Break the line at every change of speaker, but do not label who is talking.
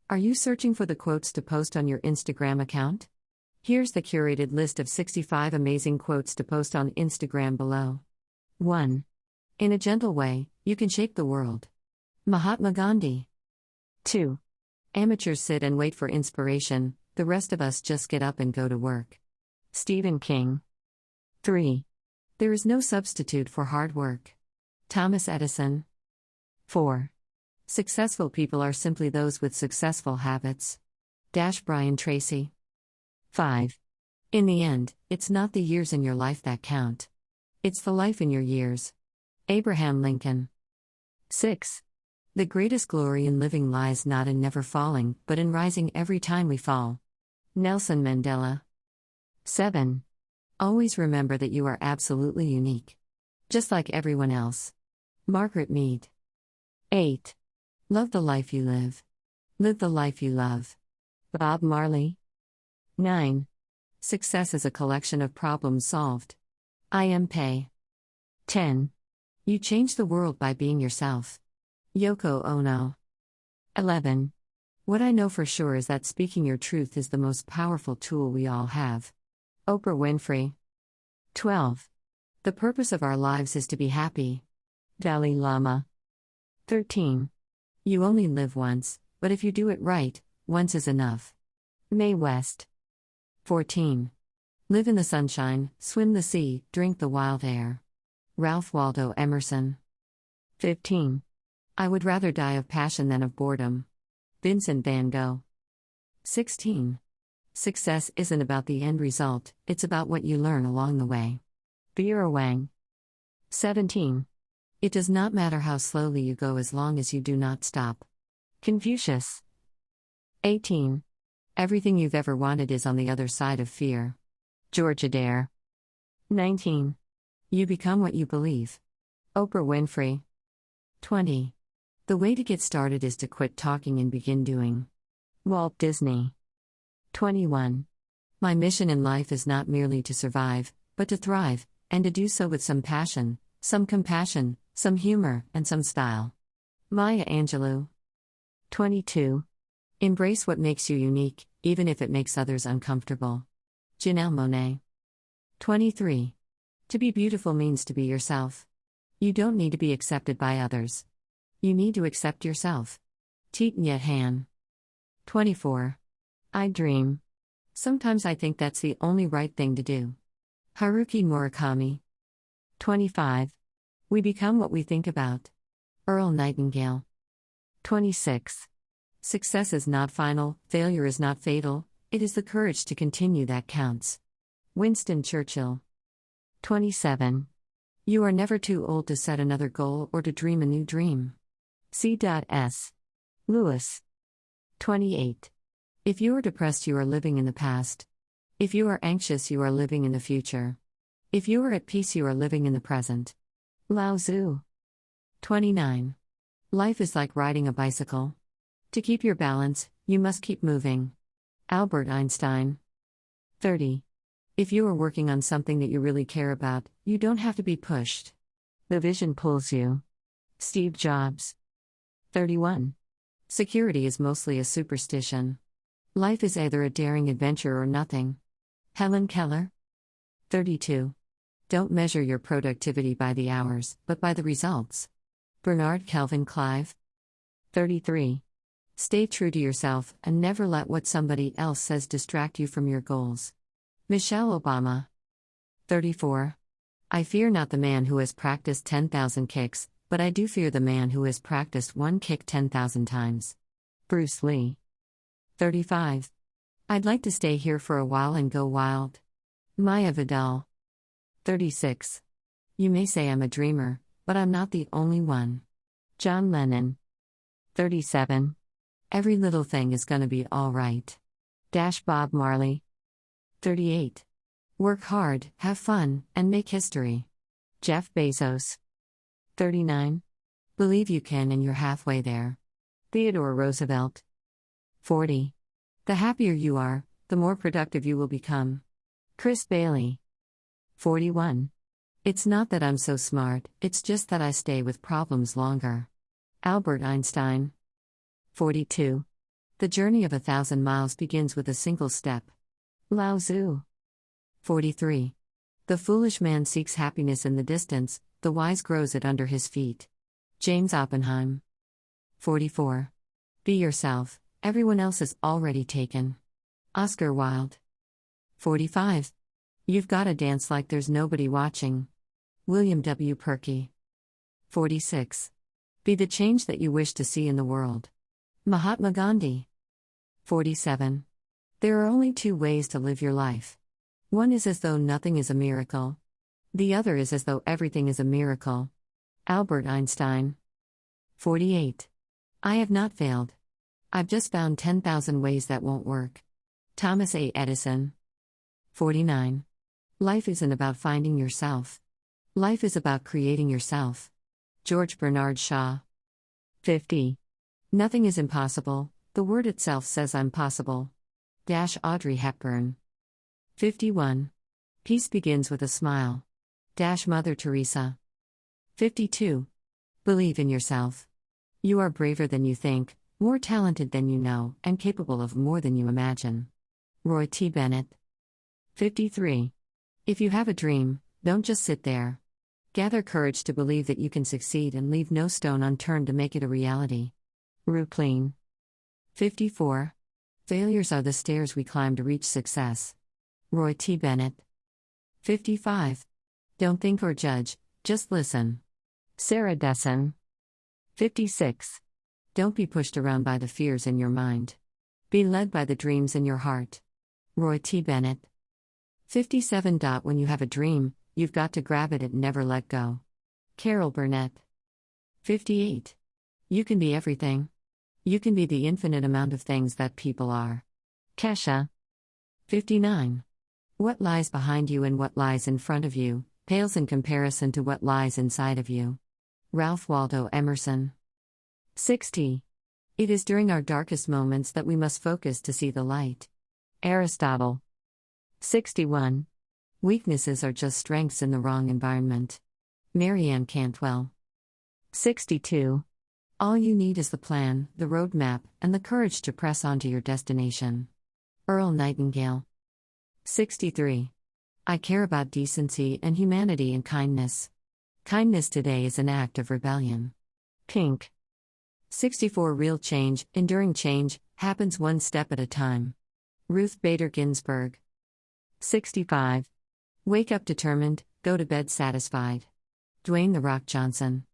Are you searching for the quotes to post on your Instagram account? Here's the curated list of 65 amazing quotes to post on Instagram below. 1. In a gentle way, you can shape the world. Mahatma Gandhi. 2. Amateurs sit and wait for inspiration, the rest of us just get up and go to work. Stephen King. 3. There is no substitute for hard work. Thomas Edison. 4. Successful people are simply those with successful habits. Brian Tracy. 5. In the end, it's not the years in your life that count. It's the life in your years. Abraham Lincoln. 6. The greatest glory in living lies not in never falling, but in rising every time we fall. Nelson Mandela. 7. Always remember that you are absolutely unique. Just like everyone else. Margaret Mead. 8. Love the life you live. Live the life you love. Bob Marley. 9. Success is a collection of problems solved. I.M. Pei. 10. You change the world by being yourself. Yoko Ono. 11. What I know for sure is that speaking your truth is the most powerful tool we all have. Oprah Winfrey. 12. The purpose of our lives is to be happy. Dalai Lama. 13. You only live once, but if you do it right, once is enough. Mae West. 14. Live in the sunshine, swim the sea, drink the wild air. Ralph Waldo Emerson. 15. I would rather die of passion than of boredom. Vincent van Gogh. 16. Success isn't about the end result, it's about what you learn along the way. Vera Wang. 17. It does not matter how slowly you go as long as you do not stop. Confucius. 18. Everything you've ever wanted is on the other side of fear. George Adair. 19. You become what you believe. Oprah Winfrey. 20. The way to get started is to quit talking and begin doing. Walt Disney. 21. My mission in life is not merely to survive, but to thrive, and to do so with some passion, some compassion, some humor, and some style. Maya Angelou. 22. Embrace what makes you unique, even if it makes others uncomfortable. Janelle Monáe. 23. To be beautiful means to be yourself. You don't need to be accepted by others. You need to accept yourself. Thich Nhat Hanh. 24. I dream. Sometimes I think that's the only right thing to do. Haruki Murakami. 25. We become what we think about. Earl Nightingale. 26. Success is not final, failure is not fatal, it is the courage to continue that counts. Winston Churchill. 27. You are never too old to set another goal or to dream a new dream. C.S. Lewis. 28. If you are depressed, you are living in the past. If you are anxious, you are living in the future. If you are at peace, you are living in the present. Lao Tzu. 29. Life is like riding a bicycle. To keep your balance, you must keep moving. Albert Einstein. 30. If you are working on something that you really care about, you don't have to be pushed. The vision pulls you. Steve Jobs. 31. Security is mostly a superstition. Life is either a daring adventure or nothing. Helen Keller. 32. Don't measure your productivity by the hours, but by the results. Bernard Kelvin Clive. 33. Stay true to yourself and never let what somebody else says distract you from your goals. Michelle Obama. 34. I fear not the man who has practiced 10,000 kicks, but I do fear the man who has practiced one kick 10,000 times. Bruce Lee. 35. I'd like to stay here for a while and go wild. Maya Vidal. 36. You may say I'm a dreamer, but I'm not the only one. John Lennon. 37. Every little thing is gonna be all right. Bob Marley. 38. Work hard, have fun, and make history. Jeff Bezos. 39. Believe you can and you're halfway there. Theodore Roosevelt. 40. The happier you are, the more productive you will become. Chris Bailey. 41. It's not that I'm so smart, it's just that I stay with problems longer. Albert Einstein. 42. The journey of 1,000 miles begins with a single step. Lao Tzu. 43. The foolish man seeks happiness in the distance, the wise grows it under his feet. James Oppenheim. 44. Be yourself, everyone else is already taken. Oscar Wilde. 45. You've gotta dance like there's nobody watching. William W. Perky. 46. Be the change that you wish to see in the world. Mahatma Gandhi. 47. There are only two ways to live your life. One is as though nothing is a miracle. The other is as though everything is a miracle. Albert Einstein. 48. I have not failed. I've just found 10,000 ways that won't work. Thomas A. Edison. 49. Life isn't about finding yourself. Life is about creating yourself. George Bernard Shaw. 50. Nothing is impossible, the word itself says I'm possible. Audrey Hepburn. 51. Peace begins with a smile. Mother Teresa. 52. Believe in yourself. You are braver than you think, more talented than you know, and capable of more than you imagine. Roy T. Bennett. 53. If you have a dream, don't just sit there. Gather courage to believe that you can succeed and leave no stone unturned to make it a reality. Rue Clean. 54. Failures are the stairs we climb to reach success. Roy T. Bennett. 55. Don't think or judge, just listen. Sarah Dessen. 56. Don't be pushed around by the fears in your mind. Be led by the dreams in your heart. Roy T. Bennett. 57. When you have a dream, you've got to grab it and never let go. Carol Burnett. 58. You can be everything. You can be the infinite amount of things that people are. Kesha. 59. What lies behind you and what lies in front of you pales in comparison to what lies inside of you. Ralph Waldo Emerson. 60. It is during our darkest moments that we must focus to see the light. Aristotle. 61. Weaknesses are just strengths in the wrong environment. Marianne Cantwell. 62. All you need is the plan, the roadmap, and the courage to press on to your destination. Earl Nightingale. 63. I care about decency and humanity and kindness. Kindness today is an act of rebellion. Pink. 64. Real change, enduring change, happens one step at a time. Ruth Bader Ginsburg. 65. Wake up determined, go to bed satisfied. Dwayne "The Rock" Johnson.